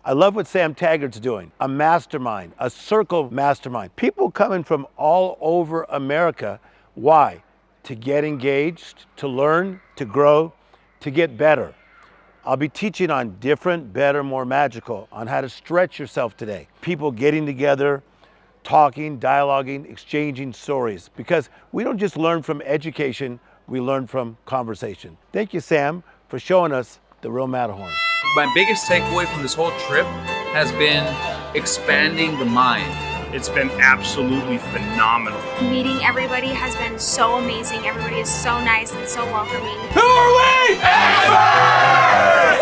I love what Sam Taggart's doing, a mastermind, a circle mastermind. People coming from all over America. Why? To get engaged, to learn, to grow, to get better. I'll be teaching on different, better, more magical, on how to stretch yourself today. People getting together, talking, dialoguing, exchanging stories. Because we don't just learn from education, we learn from conversation. Thank you, Sam, for showing us the real Matterhorn. My biggest takeaway from this whole trip has been expanding the mind. It's been absolutely phenomenal. Meeting everybody has been so amazing. Everybody is so nice and so welcoming. Who are we? Xperts!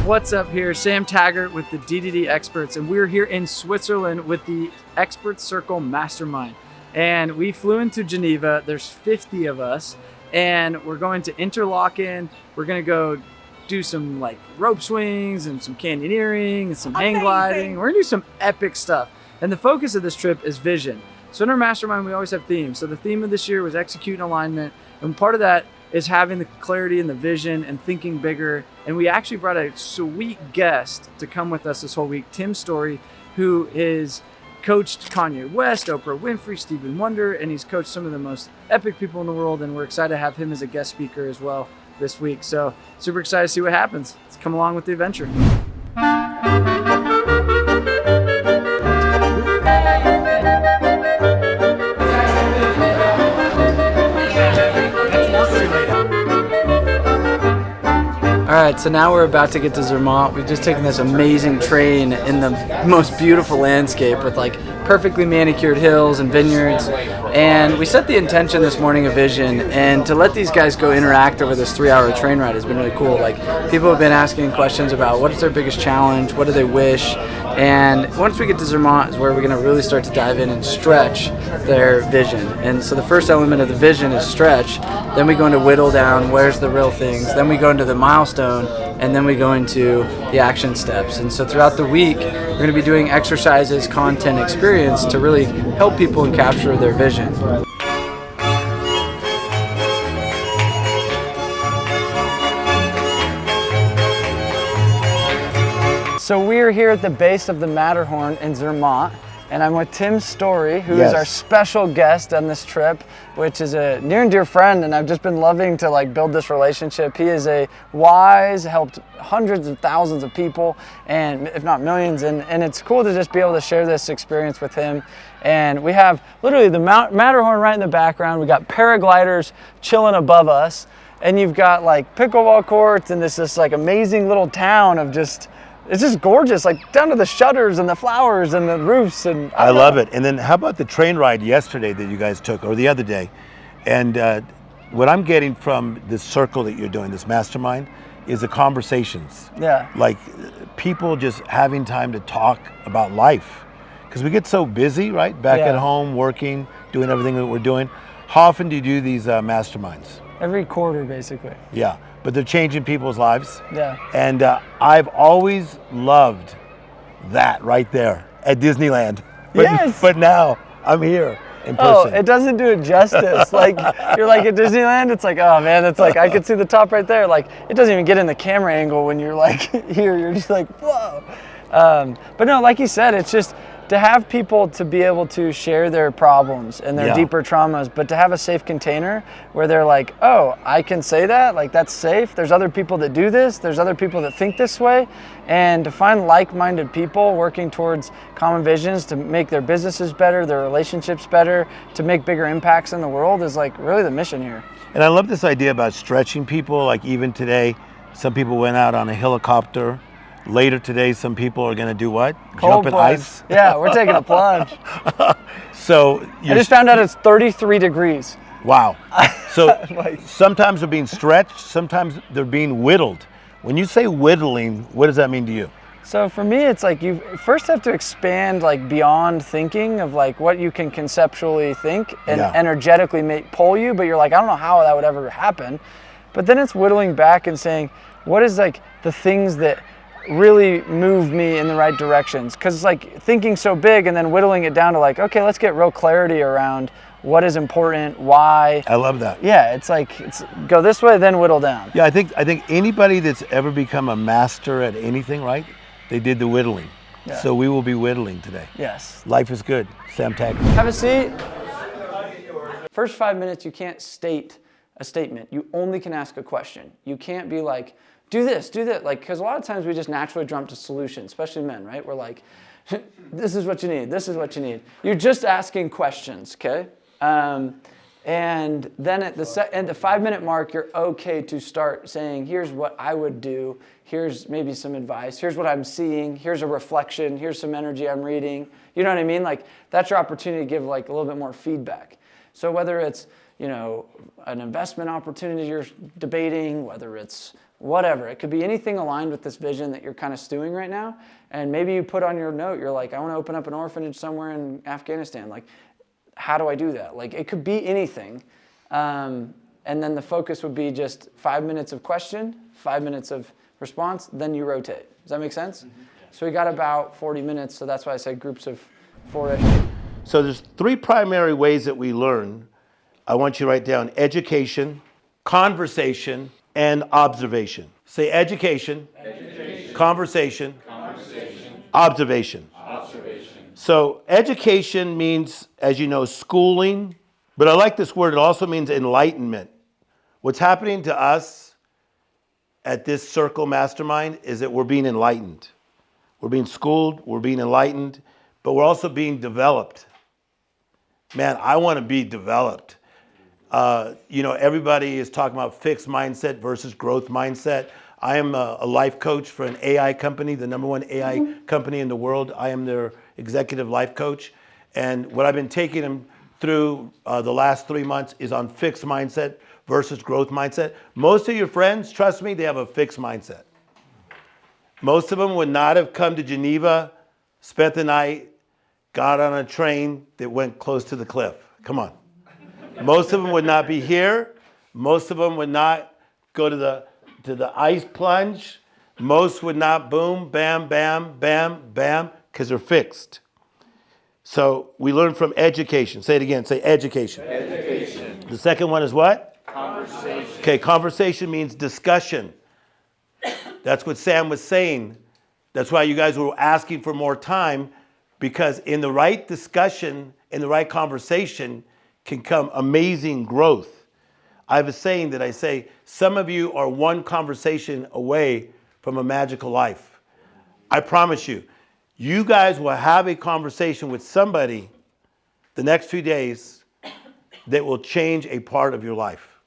What's up here? Sam Taggart with the DDD Xperts, and we're here in Switzerland with the Xperts Circle Mastermind. And we flew into Geneva. There's 50 of us, and we're going to Interlaken. We're gonna go do some like rope swings and some canyoneering and some hang gliding. We're gonna do some epic stuff. And the focus of this trip is vision. So in our mastermind, we always have themes. So the theme of this year was execute and alignment. And part of that is having the clarity and the vision and thinking bigger. And we actually brought a sweet guest to come with us this whole week, Tim Storey, who is coached Kanye West, Oprah Winfrey, Stevie Wonder, and he's coached some of the most epic people in the world. And we're excited to have him as a guest speaker as well this week. So super excited to see what happens. Let's come along with the adventure. All right, so now we're about to get to Zermatt. We've just taken this amazing train in the most beautiful landscape with like perfectly manicured hills and vineyards. And we set the intention this morning of vision, and to let these guys go interact over this 3-hour train ride has been really cool. Like, people have been asking questions about what is their biggest challenge, what do they wish, and once we get to Zermatt is where we're gonna really start to dive in and stretch their vision. And so the first element of the vision is stretch, then we go into whittle down, where's the real things, then we go into the milestone, and then we go into the action steps. And so throughout the week, we're going to be doing exercises, content, experience to really help people and capture their vision. So we're here at the base of the Matterhorn in Zermatt, and I'm with Tim Storey, who is our special guest on this trip, which is a near and dear friend, and I've just been loving to like build this relationship. He is a wise, helped hundreds of thousands of people, and if not millions, and it's cool to just be able to share this experience with him. And we have literally the Matterhorn right in the background. We got paragliders chilling above us, and you've got like pickleball courts and this like amazing little town of just, it's just gorgeous, like down to the shutters and the flowers and the roofs. And I love it. And then how about the train ride yesterday that you guys took, or the other day? And what I'm getting from this circle that you're doing, this mastermind, is the conversations. Yeah. Like people just having time to talk about life. Because we get so busy, right? Back at home, working, doing everything that we're doing. How often do you do these masterminds? Every quarter, basically. Yeah. But they're changing people's lives. Yeah. And I've always loved that right there at Disneyland. But now I'm here in person. Oh, it doesn't do it justice. Like, you're like at Disneyland, it's like, oh man, it's like, I could see the top right there. Like, it doesn't even get in the camera angle when you're like here, you're just like, whoa. But no, like you said, it's just to have people to be able to share their problems and their deeper traumas, but to have a safe container where they're like, oh, I can say that, like that's safe. There's other people that do this. There's other people that think this way. And to find like-minded people working towards common visions to make their businesses better, their relationships better, to make bigger impacts in the world is like really the mission here. And I love this idea about stretching people. Like even today, some people went out on a helicopter. Later today, some people are going to do what? Jump in ice? Yeah, we're taking a plunge. So I just found out it's 33 degrees. Wow. So sometimes they're being stretched, sometimes they're being whittled. When you say whittling, what does that mean to you? So for me, it's like you first have to expand like beyond thinking of like what you can conceptually think and energetically pull you, but you're like, I don't know how that would ever happen. But then it's whittling back and saying, what is like the things that really move me in the right directions? Because it's like thinking so big and then whittling it down to like, okay, let's get real clarity around what is important, why. I love that. Yeah, it's like, it's go this way, then whittle down. Yeah, I think anybody that's ever become a master at anything, right? They did the whittling. Yeah. So we will be whittling today. Yes. Life is good. Sam Taggart. Have a seat. First 5 minutes, you can't state a statement. You only can ask a question. You can't be like, do this, like, because a lot of times we just naturally jump to solutions, especially men, right? We're like, this is what you need, this is what you need. You're just asking questions, okay? And then at the 5 minute mark, you're okay to start saying, here's what I would do, here's maybe some advice, here's what I'm seeing, here's a reflection, here's some energy I'm reading. You know what I mean? Like, that's your opportunity to give like a little bit more feedback. So whether it's, you know, an investment opportunity you're debating, whether it's whatever, it could be anything aligned with this vision that you're kind of stewing right now. And maybe you put on your note, you're like, I want to open up an orphanage somewhere in Afghanistan. Like, how do I do that? Like, it could be anything. And then the focus would be just 5 minutes of question, 5 minutes of response, then you rotate. Does that make sense? Mm-hmm. So we got about 40 minutes, so that's why I said groups of 4-ish. So there's 3 primary ways that we learn. I want you to write down education, conversation, and observation. Say education, conversation, observation. So education means, as you know, schooling, but I like this word, it also means enlightenment. What's happening to us at this Circle Mastermind is that we're being enlightened. We're being schooled, we're being enlightened, but we're also being developed. Man, I want to be developed. You know, everybody is talking about fixed mindset versus growth mindset. I am a life coach for an AI company, the #1 AI company in the world. I am their executive life coach. And what I've been taking them through the last 3 months is on fixed mindset versus growth mindset. Most of your friends, trust me, they have a fixed mindset. Most of them would not have come to Geneva, spent the night, got on a train that went close to the cliff. Come on. Most of them would not be here. Most of them would not go to the ice plunge. Most would not boom, bam, bam, bam, bam, because they're fixed. So we learn from education. Say it again. Say education. Education. The second one is what? Conversation. Okay, conversation means discussion. That's what Sam was saying. That's why you guys were asking for more time, because in the right discussion, in the right conversation, can come amazing growth. I have a saying that I say, some of you are one conversation away from a magical life. I promise you, you guys will have a conversation with somebody the next few days that will change a part of your life.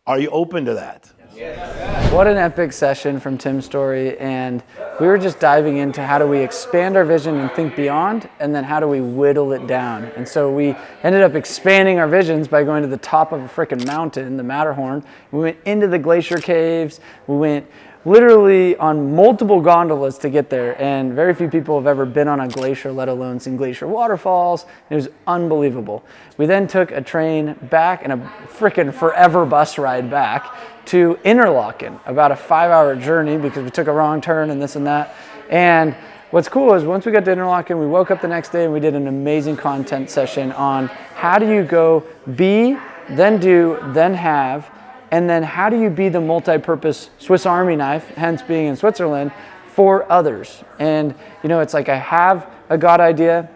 Are you open to that? Yes. What an epic session from Tim Storey, and we were just diving into how do we expand our vision and think beyond, and then how do we whittle it down. And so we ended up expanding our visions by going to the top of a freaking mountain, the Matterhorn. We went into the glacier caves. We went literally on multiple gondolas to get there, and very few people have ever been on a glacier, let alone seen glacier waterfalls. It was unbelievable. We then took a train back and a freaking forever bus ride back to Interlaken, about a 5-hour journey because we took a wrong turn and this and that. And what's cool is once we got to Interlaken, we woke up the next day and we did an amazing content session on how do you go be, then do, then have, and then how do you be the multi-purpose Swiss Army knife, hence being in Switzerland, for others. And you know, it's like I have a God idea,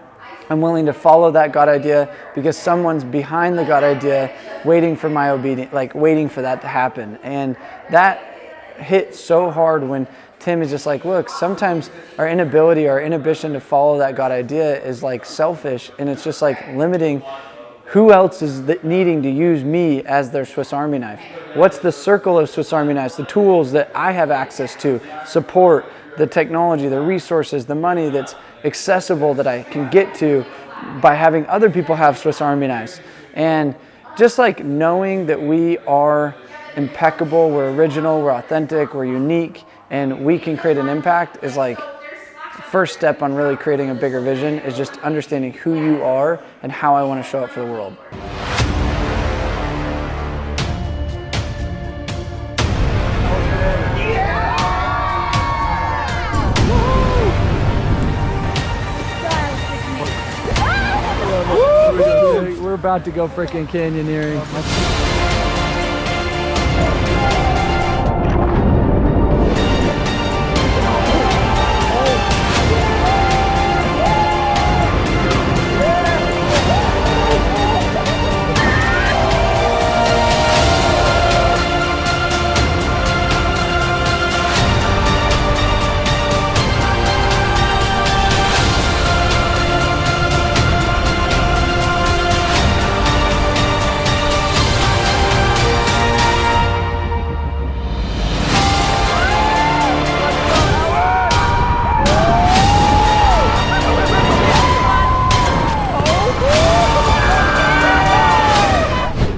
I'm willing to follow that God idea because someone's behind the God idea waiting for my obedience, like waiting for that to happen. And that hit so hard when Tim is just like, look, sometimes our inability, our inhibition to follow that God idea is like selfish, and it's just like limiting who else is needing to use me as their Swiss Army knife. What's the circle of Swiss Army knives, the tools that I have access to, support, the technology, the resources, the money that's accessible that I can get to by having other people have Swiss Army knives. And just like knowing that we are impeccable, we're original, we're authentic, we're unique, and we can create an impact is like first step on really creating a bigger vision is just understanding who you are and how I want to show up for the world. We're about to go freaking canyoneering.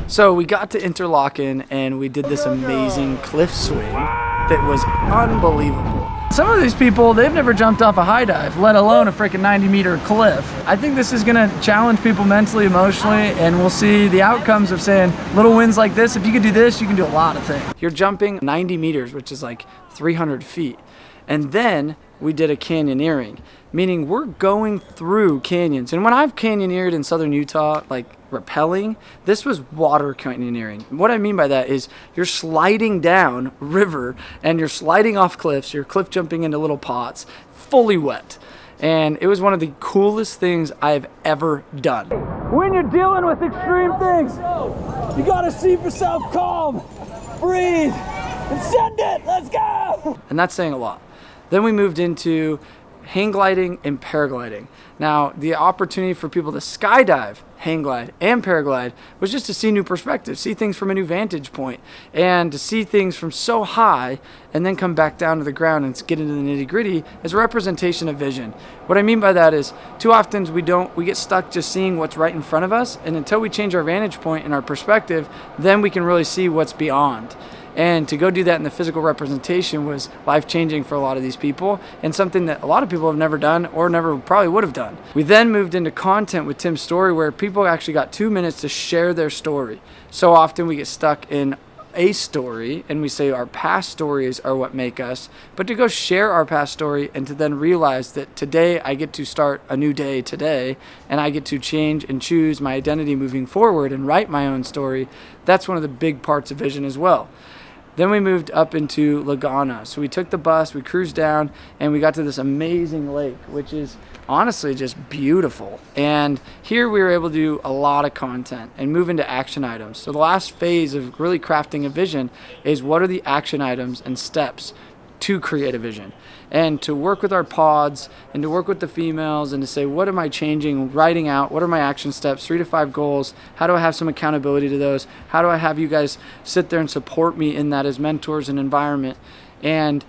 So we got to Interlaken and we did this amazing cliff swing that was unbelievable. Some of these people, they've never jumped off a high dive, let alone a freaking 90-meter cliff. I think this is gonna challenge people mentally, emotionally, and we'll see the outcomes of saying little wins like this. If you can do this, you can do a lot of things. You're jumping 90 meters, which is like 300 feet. And then we did a canyoneering, meaning we're going through canyons. And when I've canyoneered in southern Utah, like rappelling, this was water canyoneering. What I mean by that is you're sliding down river and you're sliding off cliffs, you're cliff jumping into little pots, fully wet. And it was one of the coolest things I've ever done. When you're dealing with extreme things, you gotta keep yourself calm, breathe, and send it, let's go! And that's saying a lot. Then we moved into hang gliding and paragliding. Now, the opportunity for people to skydive, hang glide, and paraglide was just to see new perspectives, see things from a new vantage point, and to see things from so high and then come back down to the ground and get into the nitty-gritty as a representation of vision. What I mean by that is too often we get stuck just seeing what's right in front of us, and until we change our vantage point and our perspective, then we can really see what's beyond. And to go do that in the physical representation was life-changing for a lot of these people and something that a lot of people have never done or never probably would have done. We then moved into content with Tim's story where people actually got 2 minutes to share their story. So often we get stuck in a story and we say our past stories are what make us, but to go share our past story and to then realize that today I get to start a new day today and I get to change and choose my identity moving forward and write my own story, that's one of the big parts of vision as well. Then we moved up into Laguna. So we took the bus, we cruised down, and we got to this amazing lake, which is honestly just beautiful. And here we were able to do a lot of content and move into action items. So the last phase of really crafting a vision is what are the action items and steps to create a vision, and to work with our pods and to work with the females and to say, what am I changing, writing out, what are my action steps, 3 to 5 goals, how do I have some accountability to those, how do I have you guys sit there and support me in that as mentors and environment, and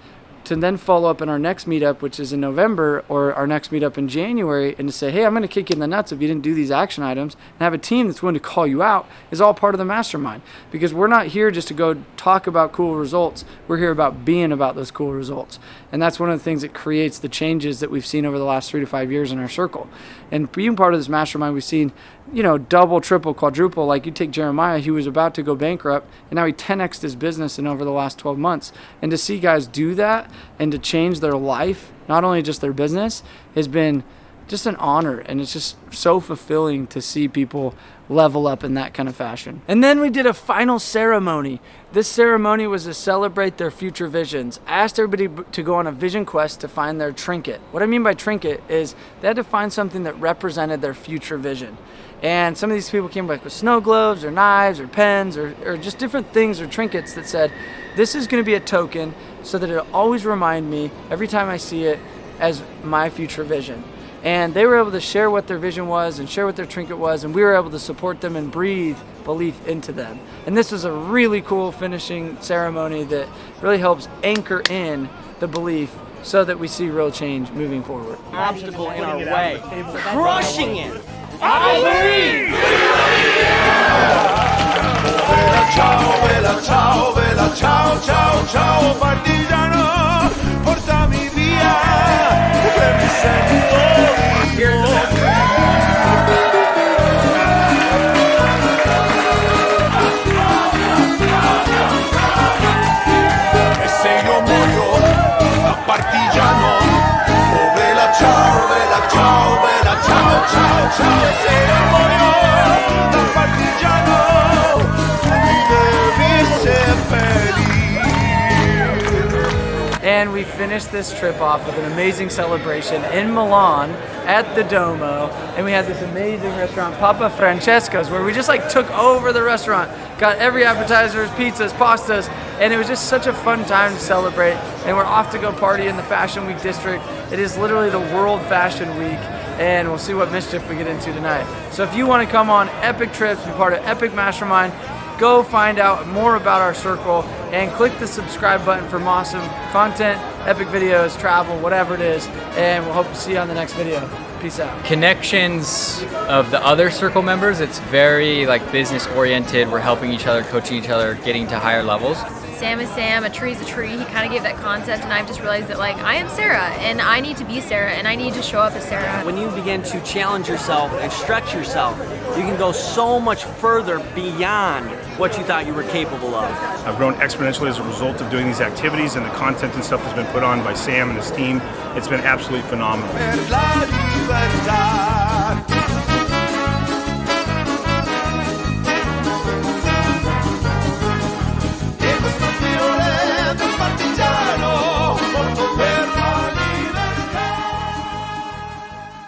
to then follow up in our next meetup, which is in November, or our next meetup in January, and to say, hey, I'm going to kick you in the nuts if you didn't do these action items, and have a team that's willing to call you out, is all part of the mastermind. Because we're not here just to go talk about cool results. We're here about being about those cool results. And that's one of the things that creates the changes that we've seen over the last 3 to 5 years in our circle. And being part of this mastermind, we've seen, double, triple, quadruple. Like you take Jeremiah, he was about to go bankrupt, and now he 10x'd his business in over the last 12 months. And to see guys do that and to change their life, not only just their business, has been just an honor. And it's just so fulfilling to see people level up in that kind of fashion. And then we did a final ceremony. This ceremony was to celebrate their future visions. I asked everybody to go on a vision quest to find their trinket. What I mean by trinket is they had to find something that represented their future vision. And some of these people came back with snow globes or knives or pens or just different things or trinkets that said, this is going to be a token so that it'll always remind me every time I see it as my future vision. And they were able to share what their vision was and share what their trinket was, and we were able to support them and breathe belief into them. And this was a really cool finishing ceremony that really helps anchor in the belief so that we see real change moving forward. Obstacle in our way, crushing it. I believe! Vela, ciao, vela, ciao, ciao, ciao, partigiano, portami via, che mi sento vivo. E se io muoio da partigiano, oh vela, ciao, vela, ciao, vela, ciao, ciao, ciao, e se io muoio da finished this trip off with an amazing celebration in Milan at the Duomo, and we had this amazing restaurant, Papa Francesco's, where we just like took over the restaurant, got every appetizers, pizzas, pastas, and it was just such a fun time to celebrate. And we're off to go party in the Fashion Week district. It is literally the World Fashion Week, and we'll see what mischief we get into tonight. So if you want to come on epic trips, be part of Epic Mastermind, go find out more about our circle and click the subscribe button for awesome content, epic videos, travel, whatever it is, and we'll hope to see you on the next video. Peace out. Connections of the other circle members, it's very like business oriented. We're helping each other, coaching each other, getting to higher levels. Sam is Sam, a tree is a tree. He kind of gave that concept, and I've just realized that like I am Sarah, and I need to be Sarah, and I need to show up as Sarah. When you begin to challenge yourself and stretch yourself, you can go so much further beyond what you thought you were capable of. I've grown exponentially as a result of doing these activities and the content and stuff that's been put on by Sam and his team. It's been absolutely phenomenal.